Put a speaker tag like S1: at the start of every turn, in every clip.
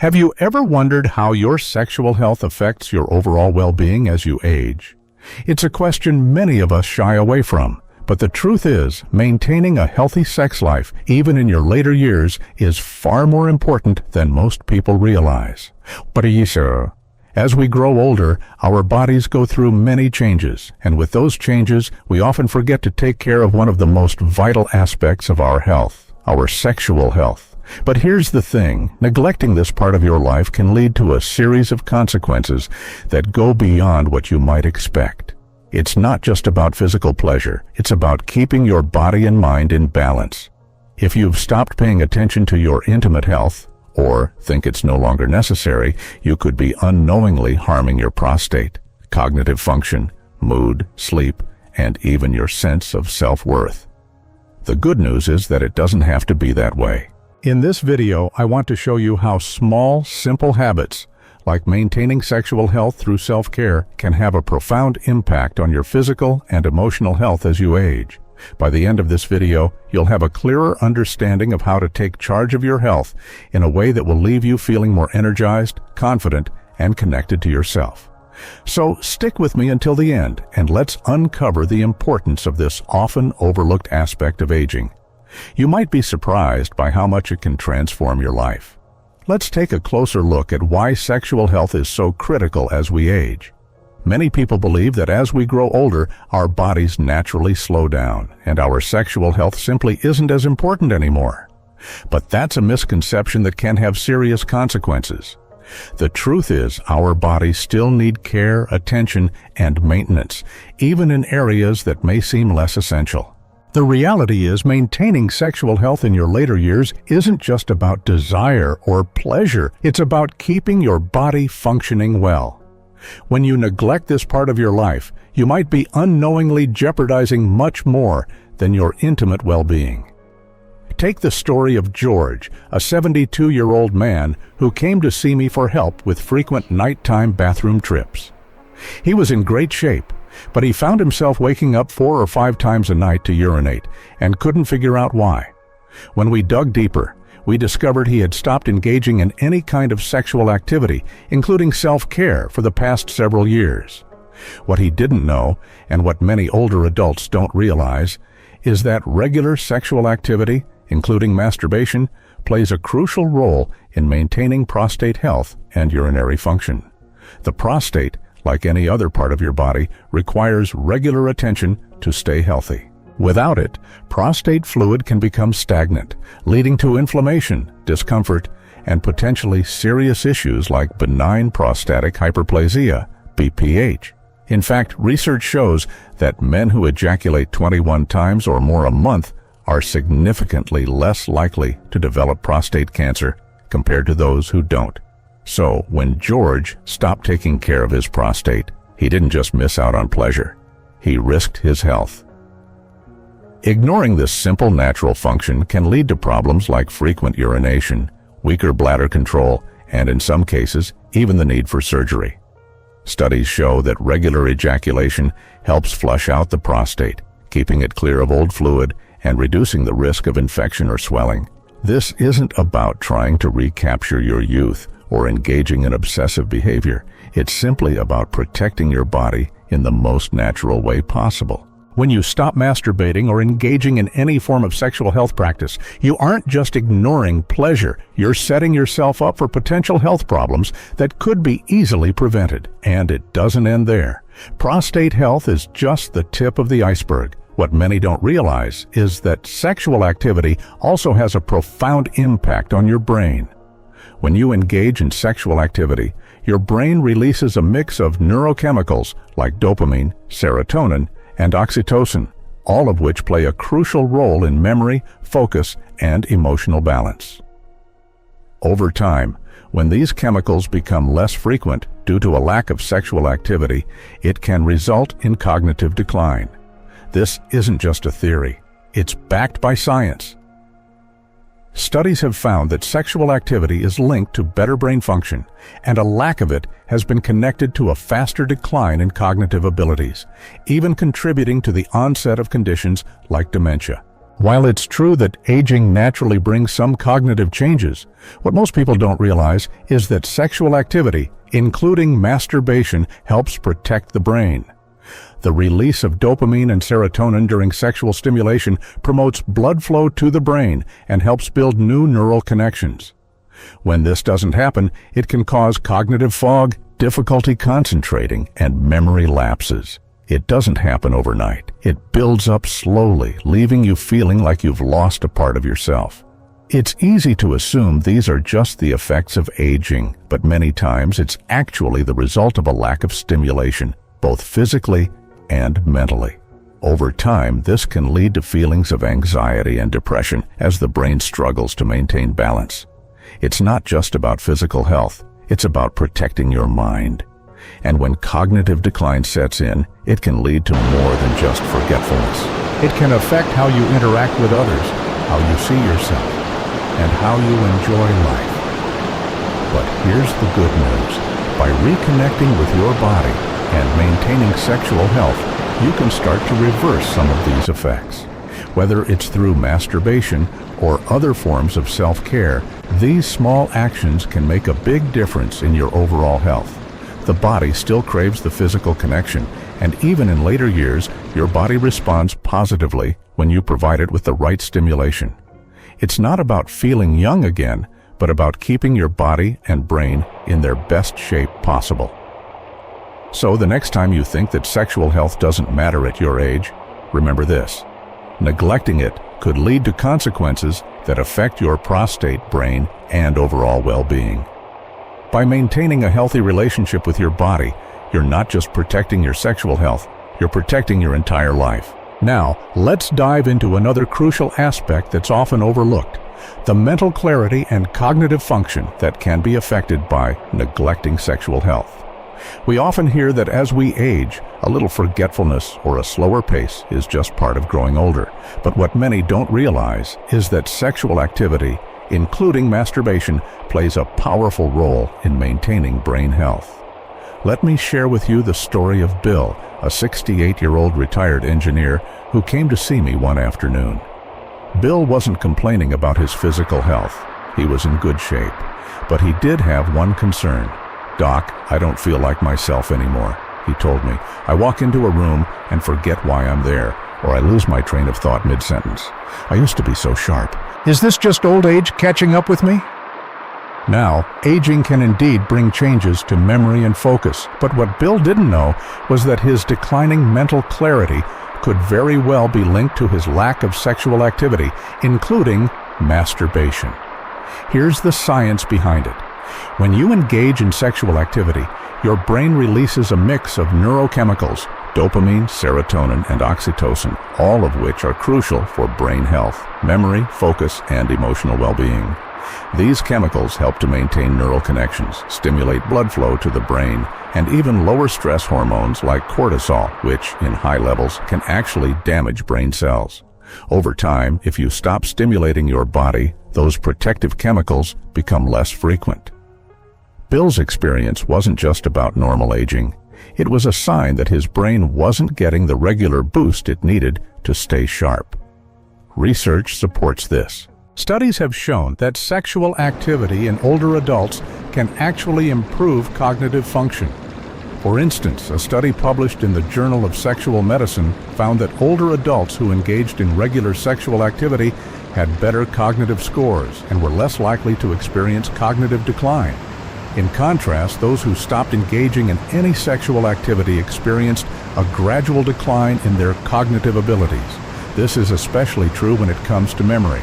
S1: Have you ever wondered how your sexual health affects your overall well-being as you age? It's a question many of us shy away from, but the truth is, maintaining a healthy sex life, even in your later years, is far more important than most people realize. But are you sure? As we grow older, our bodies go through many changes, and with those changes, we often forget to take care of one of the most vital aspects of our health, our sexual health. But here's the thing, neglecting this part of your life can lead to a series of consequences that go beyond what you might expect. It's not just about physical pleasure, it's about keeping your body and mind in balance. If you've stopped paying attention to your intimate health, or think it's no longer necessary, you could be unknowingly harming your prostate, cognitive function, mood, sleep, and even your sense of self-worth. The good news is that it doesn't have to be that way. In this video, I want to show you how small, simple habits, like maintaining sexual health through self-care, can have a profound impact on your physical and emotional health as you age. By the end of this video, you'll have a clearer understanding of how to take charge of your health in a way that will leave you feeling more energized, confident, and connected to yourself. So stick with me until the end, and let's uncover the importance of this often overlooked aspect of aging. You might be surprised by how much it can transform your life. Let's take a closer look at why sexual health is so critical as we age. Many people believe that as we grow older, our bodies naturally slow down, and our sexual health simply isn't as important anymore. But that's a misconception that can have serious consequences. The truth is, our bodies still need care, attention, and maintenance, even in areas that may seem less essential. The reality is, maintaining sexual health in your later years isn't just about desire or pleasure. It's about keeping your body functioning well. When you neglect this part of your life, you might be unknowingly jeopardizing much more than your intimate well-being. Take the story of George, a 72-year-old man who came to see me for help with frequent nighttime bathroom trips. He was in great shape, but he found himself waking up 4 or 5 times a night to urinate and couldn't figure out why. When we dug deeper, we discovered he had stopped engaging in any kind of sexual activity, including self-care, for the past several years. What he didn't know, and what many older adults don't realize, is that regular sexual activity, including masturbation, plays a crucial role in maintaining prostate health and urinary function. The prostate, like any other part of your body, requires regular attention to stay healthy. Without it, prostate fluid can become stagnant, leading to inflammation, discomfort, and potentially serious issues like benign prostatic hyperplasia, BPH. In fact, research shows that men who ejaculate 21 times or more a month are significantly less likely to develop prostate cancer compared to those who don't. So, when George stopped taking care of his prostate, he didn't just miss out on pleasure, he risked his health. Ignoring this simple natural function can lead to problems like frequent urination, weaker bladder control, and in some cases, even the need for surgery. Studies show that regular ejaculation helps flush out the prostate, keeping it clear of old fluid and reducing the risk of infection or swelling. This isn't about trying to recapture your youth or engaging in obsessive behavior. It's simply about protecting your body in the most natural way possible. When you stop masturbating or engaging in any form of sexual health practice, you aren't just ignoring pleasure, you're setting yourself up for potential health problems that could be easily prevented. And it doesn't end there. Prostate health is just the tip of the iceberg. What many don't realize is that sexual activity also has a profound impact on your brain. When you engage in sexual activity, your brain releases a mix of neurochemicals like dopamine, serotonin, and oxytocin, all of which play a crucial role in memory, focus, and emotional balance. Over time, when these chemicals become less frequent due to a lack of sexual activity, it can result in cognitive decline. This isn't just a theory, it's backed by science. Studies have found that sexual activity is linked to better brain function, and a lack of it has been connected to a faster decline in cognitive abilities, even contributing to the onset of conditions like dementia. While it's true that aging naturally brings some cognitive changes, what most people don't realize is that sexual activity, including masturbation, helps protect the brain. The release of dopamine and serotonin during sexual stimulation promotes blood flow to the brain and helps build new neural connections. When this doesn't happen, it can cause cognitive fog, difficulty concentrating, and memory lapses. It doesn't happen overnight. It builds up slowly, leaving you feeling like you've lost a part of yourself. It's easy to assume these are just the effects of aging, but many times it's actually the result of a lack of stimulation, both physically and mentally. Over time, this can lead to feelings of anxiety and depression as the brain struggles to maintain balance. It's not just about physical health, it's about protecting your mind. And when cognitive decline sets in, it can lead to more than just forgetfulness. It can affect how you interact with others, how you see yourself, and how you enjoy life. But here's the good news. By reconnecting with your body and maintaining sexual health, you can start to reverse some of these effects. Whether it's through masturbation or other forms of self-care, these small actions can make a big difference in your overall health. The body still craves the physical connection, and even in later years, your body responds positively when you provide it with the right stimulation. It's not about feeling young again, but about keeping your body and brain in their best shape possible. So the next time you think that sexual health doesn't matter at your age, remember this: neglecting it could lead to consequences that affect your prostate, brain, and overall well-being. By maintaining a healthy relationship with your body, you're not just protecting your sexual health, you're protecting your entire life. Now, let's dive into another crucial aspect that's often overlooked: the mental clarity and cognitive function that can be affected by neglecting sexual health. We often hear that as we age, a little forgetfulness or a slower pace is just part of growing older. But what many don't realize is that sexual activity, including masturbation, plays a powerful role in maintaining brain health. Let me share with you the story of Bill, a 68-year-old retired engineer who came to see me one afternoon. Bill wasn't complaining about his physical health. He was in good shape, but he did have one concern. "Doc, I don't feel like myself anymore," he told me. "I walk into a room and forget why I'm there, or I lose my train of thought mid-sentence. I used to be so sharp. Is this just old age catching up with me?" Now, aging can indeed bring changes to memory and focus, but what Bill didn't know was that his declining mental clarity could very well be linked to his lack of sexual activity, including masturbation. Here's the science behind it. When you engage in sexual activity, your brain releases a mix of neurochemicals, dopamine, serotonin, and oxytocin, all of which are crucial for brain health, memory, focus, and emotional well-being. These chemicals help to maintain neural connections, stimulate blood flow to the brain, and even lower stress hormones like cortisol, which, in high levels, can actually damage brain cells. Over time, if you stop stimulating your body, those protective chemicals become less frequent. Bill's experience wasn't just about normal aging. It was a sign that his brain wasn't getting the regular boost it needed to stay sharp. Research supports this. Studies have shown that sexual activity in older adults can actually improve cognitive function. For instance, a study published in the Journal of Sexual Medicine found that older adults who engaged in regular sexual activity had better cognitive scores and were less likely to experience cognitive decline. In contrast, those who stopped engaging in any sexual activity experienced a gradual decline in their cognitive abilities. This is especially true when it comes to memory.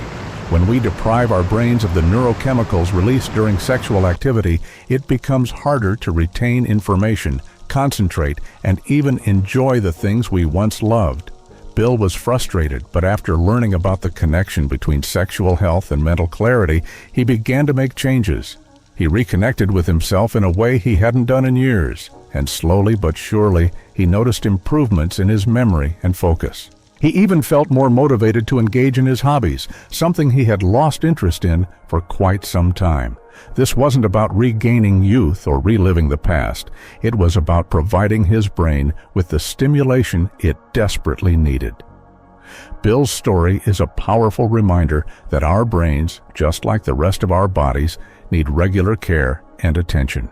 S1: When we deprive our brains of the neurochemicals released during sexual activity, it becomes harder to retain information, concentrate, and even enjoy the things we once loved. Bill was frustrated, but after learning about the connection between sexual health and mental clarity, he began to make changes. He reconnected with himself in a way he hadn't done in years, and slowly but surely, he noticed improvements in his memory and focus. He even felt more motivated to engage in his hobbies, something he had lost interest in for quite some time. This wasn't about regaining youth or reliving the past. It was about providing his brain with the stimulation it desperately needed. Bill's story is a powerful reminder that our brains, just like the rest of our bodies, need regular care and attention.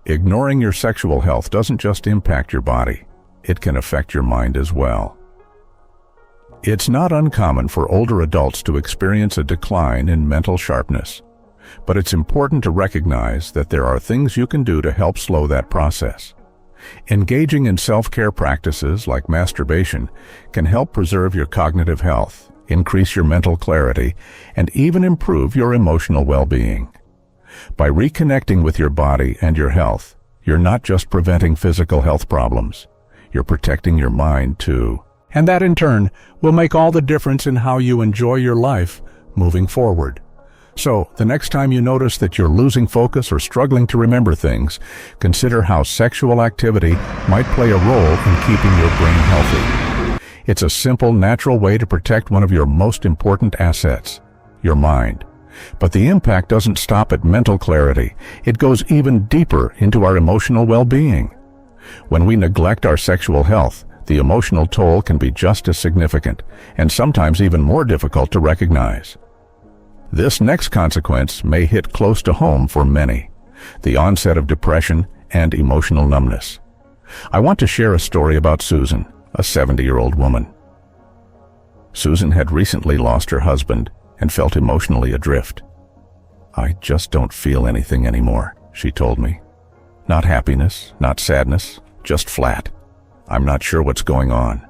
S1: Ignoring your sexual health doesn't just impact your body, it can affect your mind as well. It's not uncommon for older adults to experience a decline in mental sharpness, but it's important to recognize that there are things you can do to help slow that process. Engaging in self-care practices like masturbation can help preserve your cognitive health, increase your mental clarity, and even improve your emotional well-being. By reconnecting with your body and your health, you're not just preventing physical health problems, you're protecting your mind too. And that in turn will make all the difference in how you enjoy your life moving forward. So, the next time you notice that you're losing focus or struggling to remember things, consider how sexual activity might play a role in keeping your brain healthy. It's a simple, natural way to protect one of your most important assets, your mind. But the impact doesn't stop at mental clarity. It goes even deeper into our emotional well-being. When we neglect our sexual health, the emotional toll can be just as significant, and sometimes even more difficult to recognize. This next consequence may hit close to home for many: the onset of depression and emotional numbness. I want to share a story about Susan, a 70-year-old woman. Susan had recently lost her husband and felt emotionally adrift. "I just don't feel anything anymore," she told me. "Not happiness, not sadness, just flat. I'm not sure what's going on."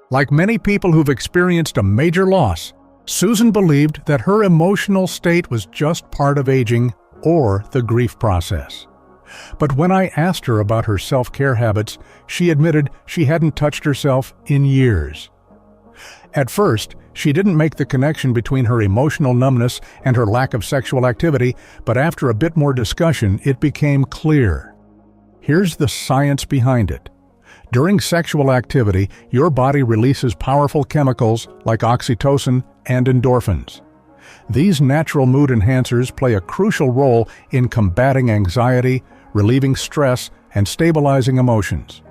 S1: Like many people who've experienced a major loss, Susan believed that her emotional state was just part of aging or the grief process. But when I asked her about her self-care habits, she admitted she hadn't touched herself in years. At first, she didn't make the connection between her emotional numbness and her lack of sexual activity, but after a bit more discussion, it became clear. Here's the science behind it. During sexual activity, your body releases powerful chemicals like oxytocin and endorphins. These natural mood enhancers play a crucial role in combating anxiety, relieving stress, and stabilizing emotions.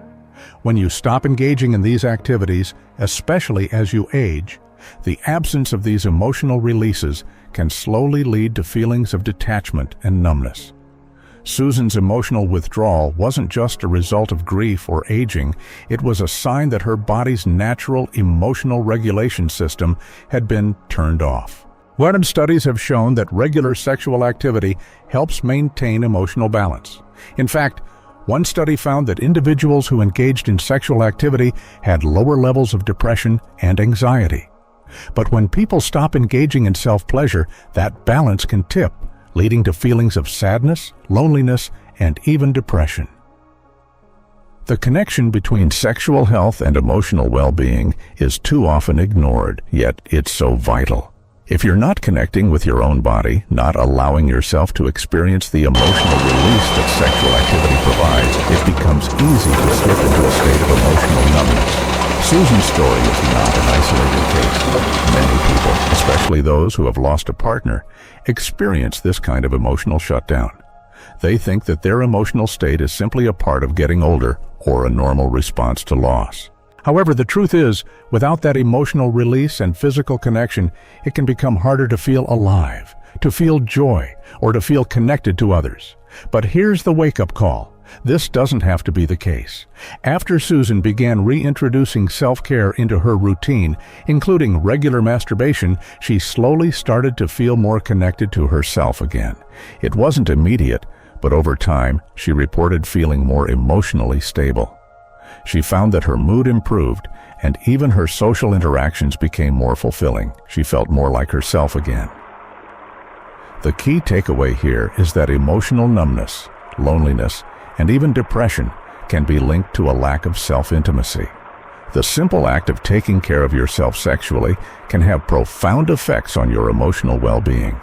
S1: When you stop engaging in these activities, especially as you age, the absence of these emotional releases can slowly lead to feelings of detachment and numbness. Susan's emotional withdrawal wasn't just a result of grief or aging, it was a sign that her body's natural emotional regulation system had been turned off. Modern studies have shown that regular sexual activity helps maintain emotional balance. In fact, one study found that individuals who engaged in sexual activity had lower levels of depression and anxiety. But when people stop engaging in self-pleasure, that balance can tip, leading to feelings of sadness, loneliness, and even depression. The connection between sexual health and emotional well-being is too often ignored, yet it's so vital. If you're not connecting with your own body, not allowing yourself to experience the emotional release that sexual activity provides, it becomes easy to slip into a state of emotional numbness. Susan's story is not an isolated case. Many people, especially those who have lost a partner, experience this kind of emotional shutdown. They think that their emotional state is simply a part of getting older or a normal response to loss. However, the truth is, without that emotional release and physical connection, it can become harder to feel alive, to feel joy, or to feel connected to others. But here's the wake-up call. This doesn't have to be the case. After Susan began reintroducing self-care into her routine, including regular masturbation, she slowly started to feel more connected to herself again. It wasn't immediate, but over time, she reported feeling more emotionally stable. She found that her mood improved, and even her social interactions became more fulfilling. She felt more like herself again. The key takeaway here is that emotional numbness, loneliness, and even depression can be linked to a lack of self-intimacy. The simple act of taking care of yourself sexually can have profound effects on your emotional well-being.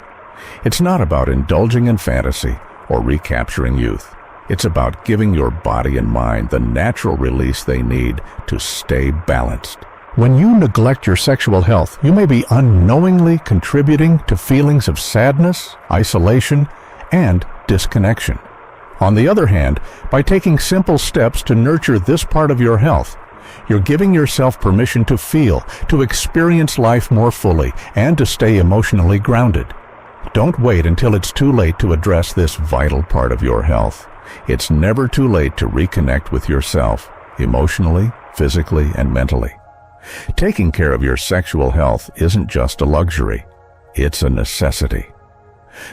S1: It's not about indulging in fantasy or recapturing youth. It's about giving your body and mind the natural release they need to stay balanced. When you neglect your sexual health, you may be unknowingly contributing to feelings of sadness, isolation, and disconnection. On the other hand, by taking simple steps to nurture this part of your health, You're giving yourself permission to feel, to experience life more fully, and to stay emotionally grounded. Don't wait until it's too late to address this vital part of your health. It's never too late to reconnect with yourself, emotionally, physically, and mentally. Taking care of your sexual health isn't just a luxury, it's a necessity.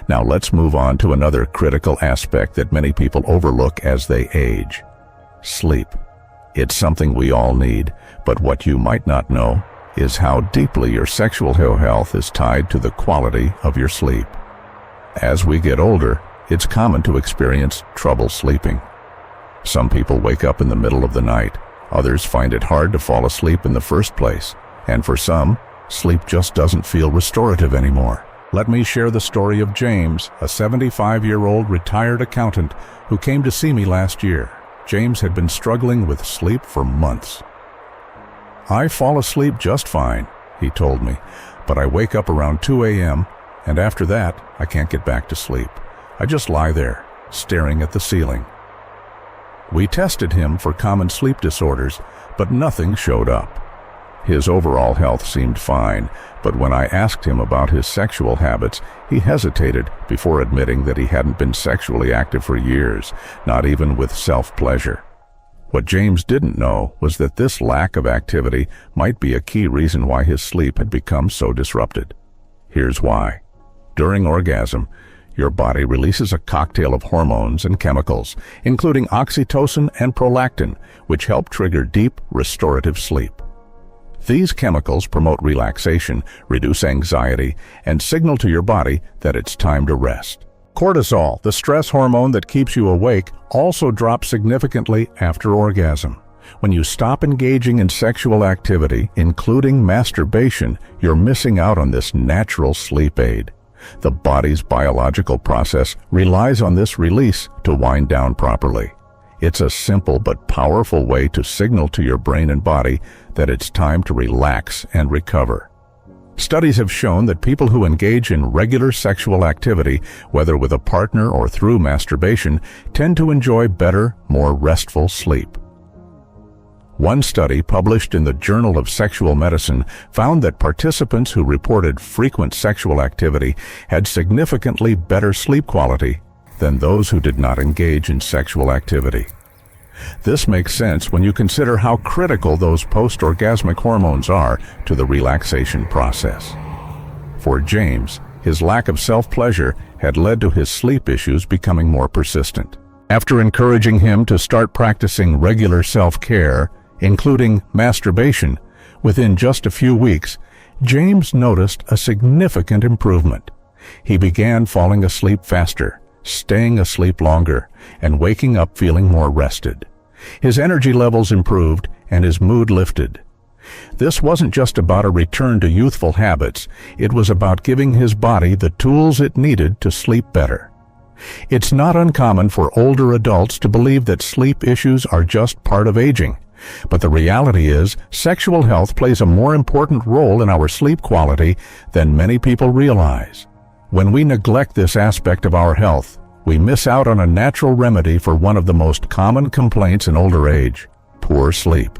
S1: Now let's move on to another critical aspect that many people overlook as they age: sleep. It's something we all need, but what you might not know is how deeply your sexual health is tied to the quality of your sleep. As we get older, it's common to experience trouble sleeping. Some people wake up in the middle of the night, others find it hard to fall asleep in the first place, and for some, sleep just doesn't feel restorative anymore. Let me share the story of James, a 75-year-old retired accountant who came to see me last year. James had been struggling with sleep for months. "I fall asleep just fine," he told me, "but I wake up around 2 a.m., and after that, I can't get back to sleep. I just lie there, staring at the ceiling." We tested him for common sleep disorders, but nothing showed up. His overall health seemed fine, but when I asked him about his sexual habits, he hesitated before admitting that he hadn't been sexually active for years, not even with self-pleasure. What James didn't know was that this lack of activity might be a key reason why his sleep had become so disrupted. Here's why. During orgasm, your body releases a cocktail of hormones and chemicals, including oxytocin and prolactin, which help trigger deep, restorative sleep. These chemicals promote relaxation, reduce anxiety, and signal to your body that it's time to rest. Cortisol, the stress hormone that keeps you awake, also drops significantly after orgasm. When you stop engaging in sexual activity, including masturbation, you're missing out on this natural sleep aid. The body's biological process relies on this release to wind down properly. It's a simple but powerful way to signal to your brain and body that it's time to relax and recover. Studies have shown that people who engage in regular sexual activity, whether with a partner or through masturbation, tend to enjoy better, more restful sleep. One study published in the Journal of Sexual Medicine found that participants who reported frequent sexual activity had significantly better sleep quality than those who did not engage in sexual activity. This makes sense when you consider how critical those post-orgasmic hormones are to the relaxation process. For James, his lack of self-pleasure had led to his sleep issues becoming more persistent. After encouraging him to start practicing regular self-care, including masturbation, within just a few weeks, James noticed a significant improvement. He began falling asleep faster, staying asleep longer, and waking up feeling more rested. His energy levels improved and his mood lifted. This wasn't just about a return to youthful habits, it was about giving his body the tools it needed to sleep better. It's not uncommon for older adults to believe that sleep issues are just part of aging. But the reality is, sexual health plays a more important role in our sleep quality than many people realize. When we neglect this aspect of our health, we miss out on a natural remedy for one of the most common complaints in older age: poor sleep.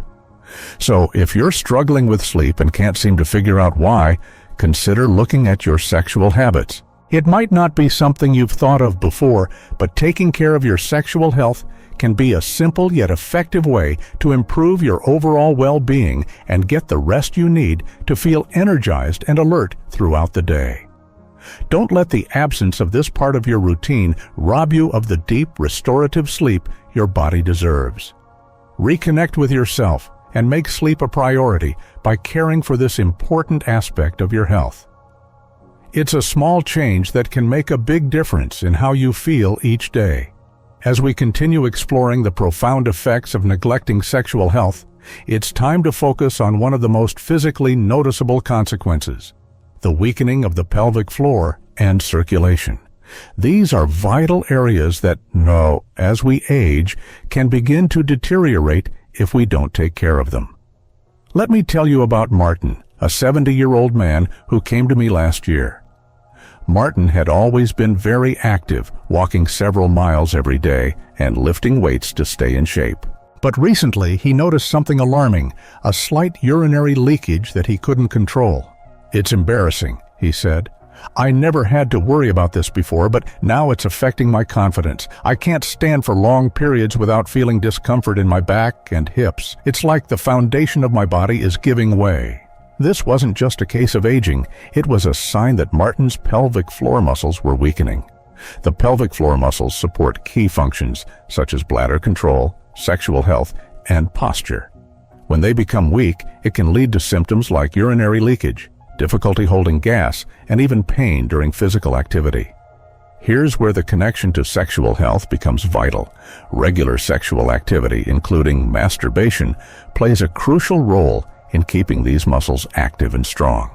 S1: So, if you're struggling with sleep and can't seem to figure out why, consider looking at your sexual habits. It might not be something you've thought of before, but taking care of your sexual health can be a simple yet effective way to improve your overall well-being and get the rest you need to feel energized and alert throughout the day. Don't let the absence of this part of your routine rob you of the deep, restorative sleep your body deserves. Reconnect with yourself and make sleep a priority by caring for this important aspect of your health. It's a small change that can make a big difference in how you feel each day. As we continue exploring the profound effects of neglecting sexual health, it's time to focus on one of the most physically noticeable consequences: the weakening of the pelvic floor and circulation. These are vital areas that, as we age, can begin to deteriorate if we don't take care of them. Let me tell you about Martin, a 70-year-old man who came to me last year. Martin had always been very active, walking several miles every day and lifting weights to stay in shape. But recently, he noticed something alarming, a slight urinary leakage that he couldn't control. "It's embarrassing," he said. "I never had to worry about this before, but now it's affecting my confidence. I can't stand for long periods without feeling discomfort in my back and hips. It's like the foundation of my body is giving way." This wasn't just a case of aging, it was a sign that Martin's pelvic floor muscles were weakening. The pelvic floor muscles support key functions such as bladder control, sexual health, and posture. When they become weak, it can lead to symptoms like urinary leakage, difficulty holding gas, and even pain during physical activity. Here's where the connection to sexual health becomes vital. Regular sexual activity, including masturbation, plays a crucial role in keeping these muscles active and strong.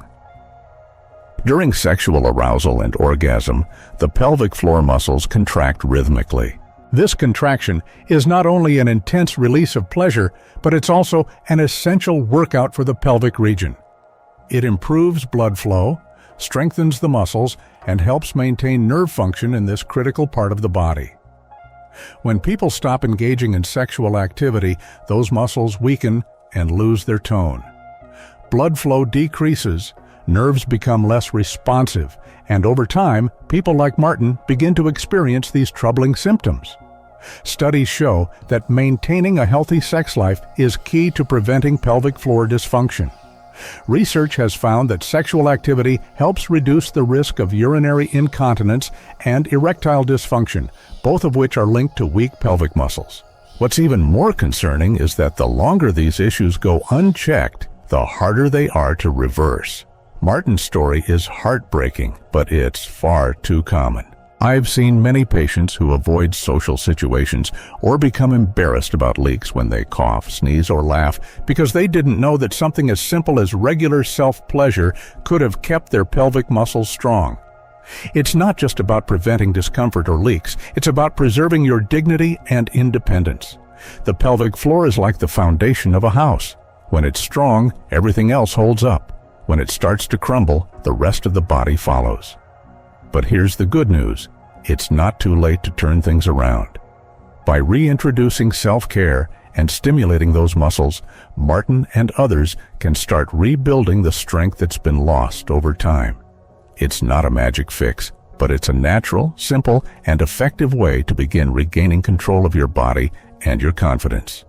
S1: During sexual arousal and orgasm, the pelvic floor muscles contract rhythmically. This contraction is not only an intense release of pleasure, but it's also an essential workout for the pelvic region. It improves blood flow, strengthens the muscles, and helps maintain nerve function in this critical part of the body. When people stop engaging in sexual activity, those muscles weaken and lose their tone. Blood flow decreases, nerves become less responsive, and over time, people like Martin begin to experience these troubling symptoms. Studies show that maintaining a healthy sex life is key to preventing pelvic floor dysfunction. Research has found that sexual activity helps reduce the risk of urinary incontinence and erectile dysfunction, both of which are linked to weak pelvic muscles. What's even more concerning is that the longer these issues go unchecked, the harder they are to reverse. Martin's story is heartbreaking, but it's far too common. I've seen many patients who avoid social situations or become embarrassed about leaks when they cough, sneeze, or laugh because they didn't know that something as simple as regular self-pleasure could have kept their pelvic muscles strong. It's not just about preventing discomfort or leaks, it's about preserving your dignity and independence. The pelvic floor is like the foundation of a house. When it's strong, everything else holds up. When it starts to crumble, the rest of the body follows. But here's the good news. It's not too late to turn things around. By reintroducing self-care and stimulating those muscles, Martin and others can start rebuilding the strength that's been lost over time. It's not a magic fix, but it's a natural, simple, and effective way to begin regaining control of your body and your confidence.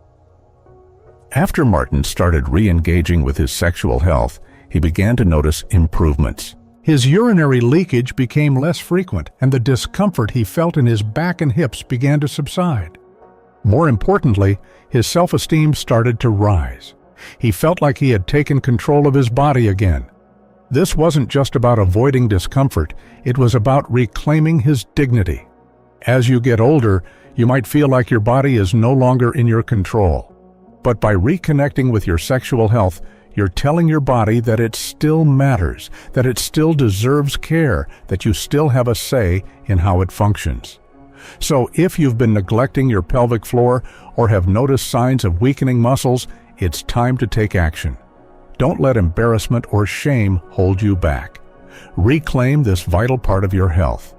S1: After Martin started re-engaging with his sexual health, he began to notice improvements. His urinary leakage became less frequent, and the discomfort he felt in his back and hips began to subside. More importantly, his self-esteem started to rise. He felt like he had taken control of his body again. This wasn't just about avoiding discomfort, it was about reclaiming his dignity. As you get older, you might feel like your body is no longer in your control. But by reconnecting with your sexual health, you're telling your body that it still matters, that it still deserves care, that you still have a say in how it functions. So if you've been neglecting your pelvic floor or have noticed signs of weakening muscles, it's time to take action. Don't let embarrassment or shame hold you back. Reclaim this vital part of your health.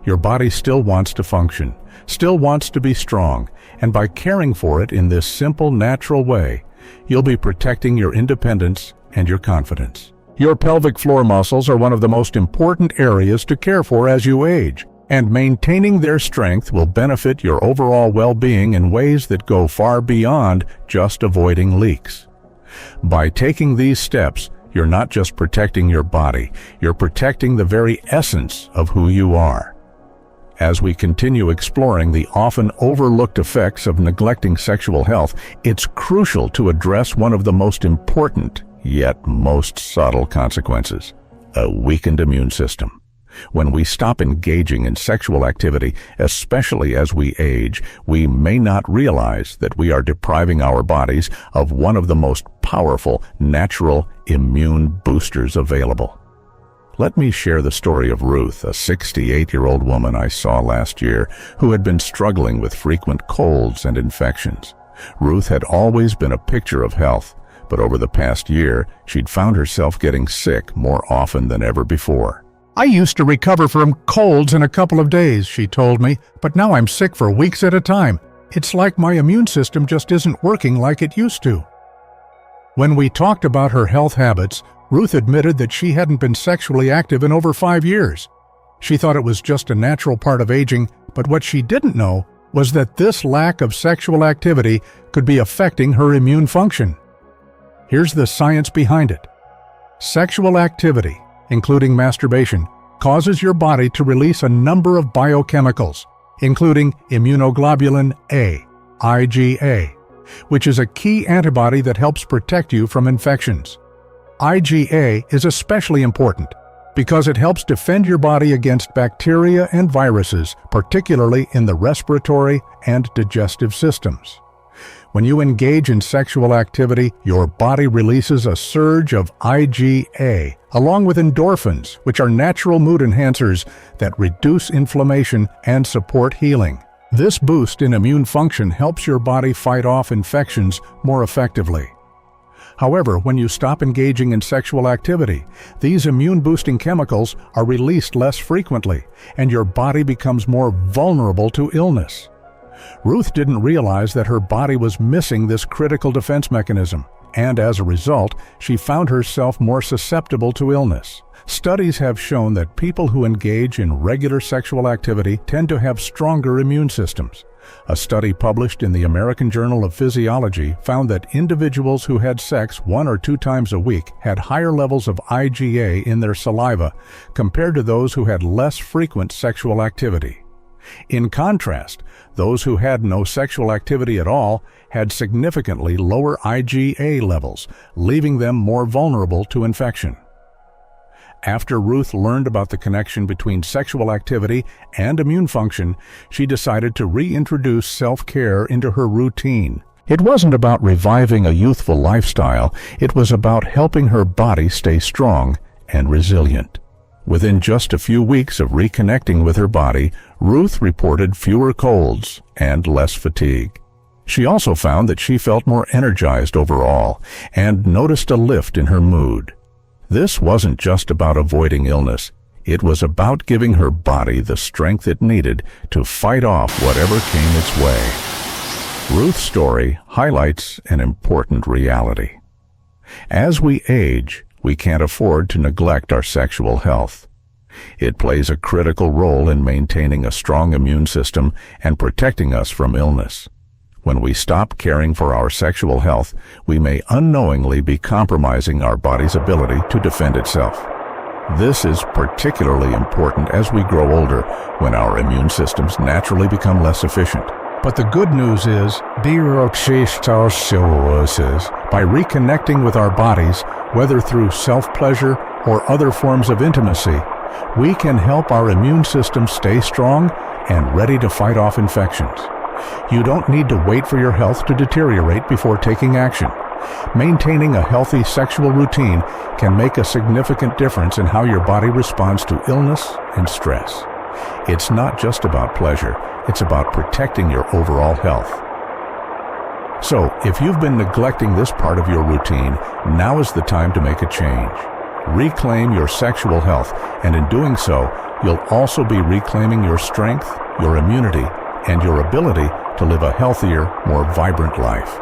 S1: Your body still wants to function, still wants to be strong, and by caring for it in this simple, natural way, you'll be protecting your independence and your confidence. Your pelvic floor muscles are one of the most important areas to care for as you age, and maintaining their strength will benefit your overall well-being in ways that go far beyond just avoiding leaks. By taking these steps, you're not just protecting your body, you're protecting the very essence of who you are. As we continue exploring the often overlooked effects of neglecting sexual health, it's crucial to address one of the most important, yet most subtle consequences: a weakened immune system. When we stop engaging in sexual activity, especially as we age, we may not realize that we are depriving our bodies of one of the most powerful natural immune boosters available. Let me share the story of Ruth, a 68-year-old woman I saw last year who had been struggling with frequent colds and infections. Ruth had always been a picture of health, but over the past year, she'd found herself getting sick more often than ever before. "I used to recover from colds in a couple of days," she told me, "but now I'm sick for weeks at a time. It's like my immune system just isn't working like it used to. When we talked about her health habits, Ruth admitted that she hadn't been sexually active in over 5 years. She thought it was just a natural part of aging, but what she didn't know was that this lack of sexual activity could be affecting her immune function. Here's the science behind it. Sexual activity, including masturbation, causes your body to release a number of biochemicals, including immunoglobulin A, IgA, which is a key antibody that helps protect you from infections. IgA is especially important because it helps defend your body against bacteria and viruses, particularly in the respiratory and digestive systems. When you engage in sexual activity, your body releases a surge of IgA, along with endorphins, which are natural mood enhancers that reduce inflammation and support healing. This boost in immune function helps your body fight off infections more effectively. However, when you stop engaging in sexual activity, these immune-boosting chemicals are released less frequently, and your body becomes more vulnerable to illness. Ruth didn't realize that her body was missing this critical defense mechanism, and as a result, she found herself more susceptible to illness. Studies have shown that people who engage in regular sexual activity tend to have stronger immune systems. A study published in the American Journal of Physiology found that individuals who had sex 1 or 2 times a week had higher levels of IgA in their saliva compared to those who had less frequent sexual activity. In contrast, those who had no sexual activity at all had significantly lower IgA levels, leaving them more vulnerable to infection. After Ruth learned about the connection between sexual activity and immune function, she decided to reintroduce self-care into her routine. It wasn't about reviving a youthful lifestyle, it was about helping her body stay strong and resilient. Within just a few weeks of reconnecting with her body, Ruth reported fewer colds and less fatigue. She also found that she felt more energized overall and noticed a lift in her mood. This wasn't just about avoiding illness. It was about giving her body the strength it needed to fight off whatever came its way. Ruth's story highlights an important reality. As we age, we can't afford to neglect our sexual health. It plays a critical role in maintaining a strong immune system and protecting us from illness. When we stop caring for our sexual health, we may unknowingly be compromising our body's ability to defend itself. This is particularly important as we grow older, when our immune systems naturally become less efficient. But the good news is, by reconnecting with our bodies, whether through self-pleasure or other forms of intimacy, we can help our immune system stay strong and ready to fight off infections. You don't need to wait for your health to deteriorate before taking action. Maintaining a healthy sexual routine can make a significant difference in how your body responds to illness and stress. It's not just about pleasure, it's about protecting your overall health. So, if you've been neglecting this part of your routine, now is the time to make a change. Reclaim your sexual health, and in doing so, you'll also be reclaiming your strength, your immunity, and your ability to live a healthier, more vibrant life.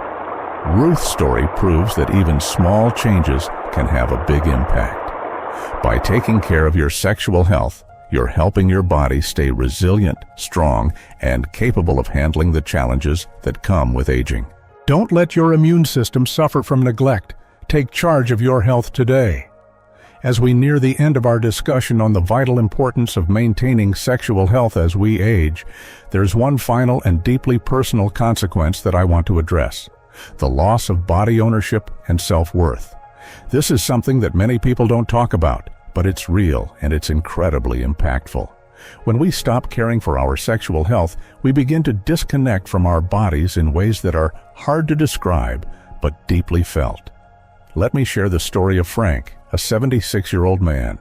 S1: Ruth's story proves that even small changes can have a big impact. By taking care of your sexual health, you're helping your body stay resilient, strong, and capable of handling the challenges that come with aging. Don't let your immune system suffer from neglect. Take charge of your health today. As we near the end of our discussion on the vital importance of maintaining sexual health as we age, there's one final and deeply personal consequence that I want to address: the loss of body ownership and self-worth. This is something that many people don't talk about, but it's real and it's incredibly impactful. When we stop caring for our sexual health, we begin to disconnect from our bodies in ways that are hard to describe, but deeply felt. Let me share the story of Frank, a 76-year-old man.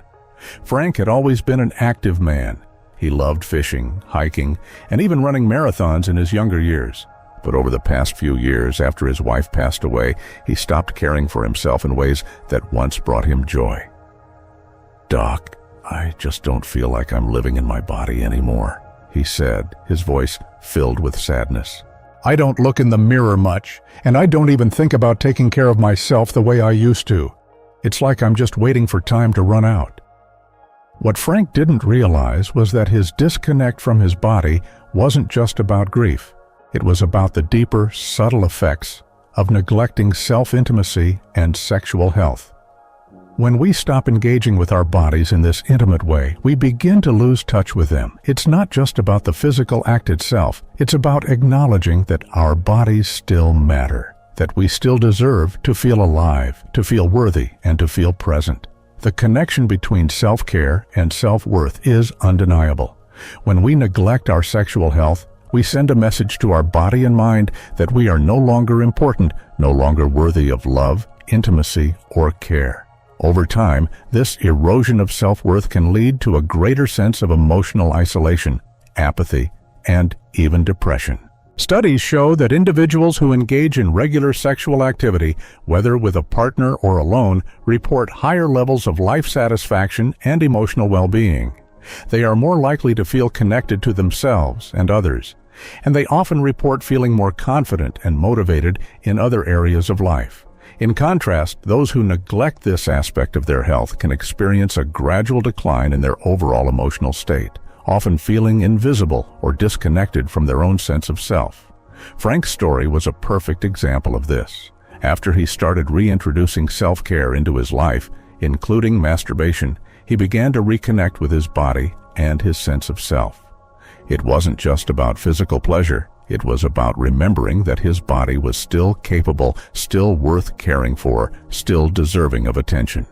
S1: Frank had always been an active man. He loved fishing, hiking, and even running marathons in his younger years. But over the past few years, after his wife passed away, he stopped caring for himself in ways that once brought him joy. "Doc, I just don't feel like I'm living in my body anymore," he said, his voice filled with sadness. I don't look in the mirror much, and I don't even think about taking care of myself the way I used to. It's like I'm just waiting for time to run out." What Frank didn't realize was that his disconnect from his body wasn't just about grief. It was about the deeper, subtle effects of neglecting self-intimacy and sexual health. When we stop engaging with our bodies in this intimate way, we begin to lose touch with them. It's not just about the physical act itself. It's about acknowledging that our bodies still matter, that we still deserve to feel alive, to feel worthy, and to feel present. The connection between self-care and self-worth is undeniable. When we neglect our sexual health, we send a message to our body and mind that we are no longer important, no longer worthy of love, intimacy, or care. Over time, this erosion of self-worth can lead to a greater sense of emotional isolation, apathy, and even depression. Studies show that individuals who engage in regular sexual activity, whether with a partner or alone, report higher levels of life satisfaction and emotional well-being. They are more likely to feel connected to themselves and others, and they often report feeling more confident and motivated in other areas of life. In contrast, those who neglect this aspect of their health can experience a gradual decline in their overall emotional state, often feeling invisible or disconnected from their own sense of self. Frank's story was a perfect example of this. After he started reintroducing self-care into his life, including masturbation, he began to reconnect with his body and his sense of self. It wasn't just about physical pleasure. It was about remembering that his body was still capable, still worth caring for, still deserving of attention.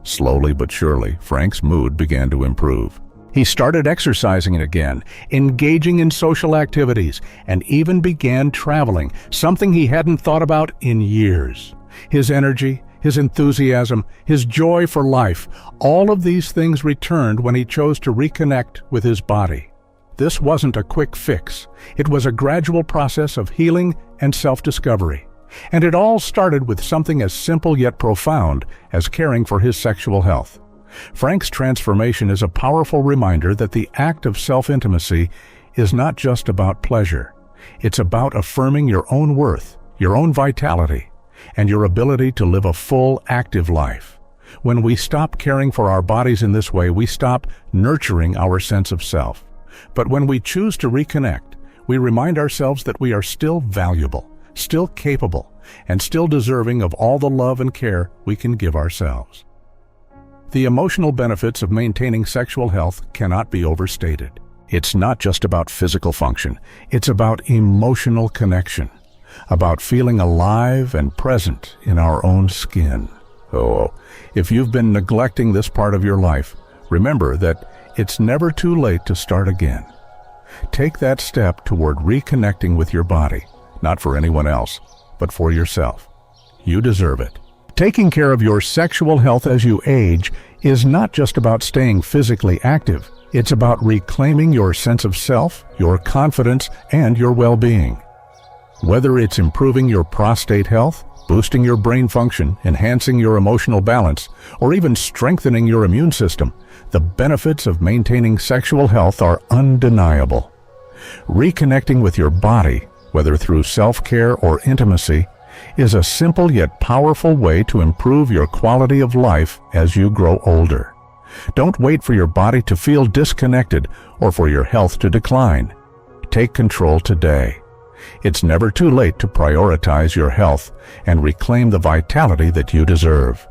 S1: Slowly but surely, Frank's mood began to improve. He started exercising again, engaging in social activities, and even began traveling, something he hadn't thought about in years. His energy, his enthusiasm, his joy for life, all of these things returned when he chose to reconnect with his body. This wasn't a quick fix. It was a gradual process of healing and self-discovery. And it all started with something as simple yet profound as caring for his sexual health. Frank's transformation is a powerful reminder that the act of self-intimacy is not just about pleasure. It's about affirming your own worth, your own vitality, and your ability to live a full, active life. When we stop caring for our bodies in this way, we stop nurturing our sense of self. But when we choose to reconnect, we remind ourselves that we are still valuable, still capable, and still deserving of all the love and care we can give ourselves. The emotional benefits of maintaining sexual health cannot be overstated. It's not just about physical function. It's about emotional connection, about feeling alive and present in our own skin. Oh, if you've been neglecting this part of your life, remember that it's never too late to start again. Take that step toward reconnecting with your body, not for anyone else, but for yourself. You deserve it. Taking care of your sexual health as you age is not just about staying physically active. It's about reclaiming your sense of self, your confidence, and your well-being. Whether it's improving your prostate health, boosting your brain function, enhancing your emotional balance, or even strengthening your immune system, the benefits of maintaining sexual health are undeniable. Reconnecting with your body, whether through self-care or intimacy, is a simple yet powerful way to improve your quality of life as you grow older. Don't wait for your body to feel disconnected or for your health to decline. Take control today. It's never too late to prioritize your health and reclaim the vitality that you deserve.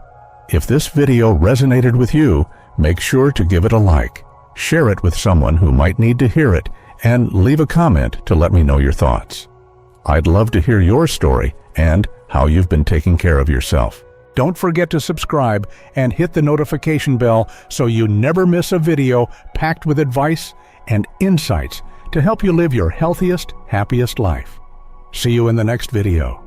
S1: If this video resonated with you, make sure to give it a like, share it with someone who might need to hear it, and leave a comment to let me know your thoughts. I'd love to hear your story and how you've been taking care of yourself. Don't forget to subscribe and hit the notification bell so you never miss a video packed with advice and insights to help you live your healthiest, happiest life. See you in the next video.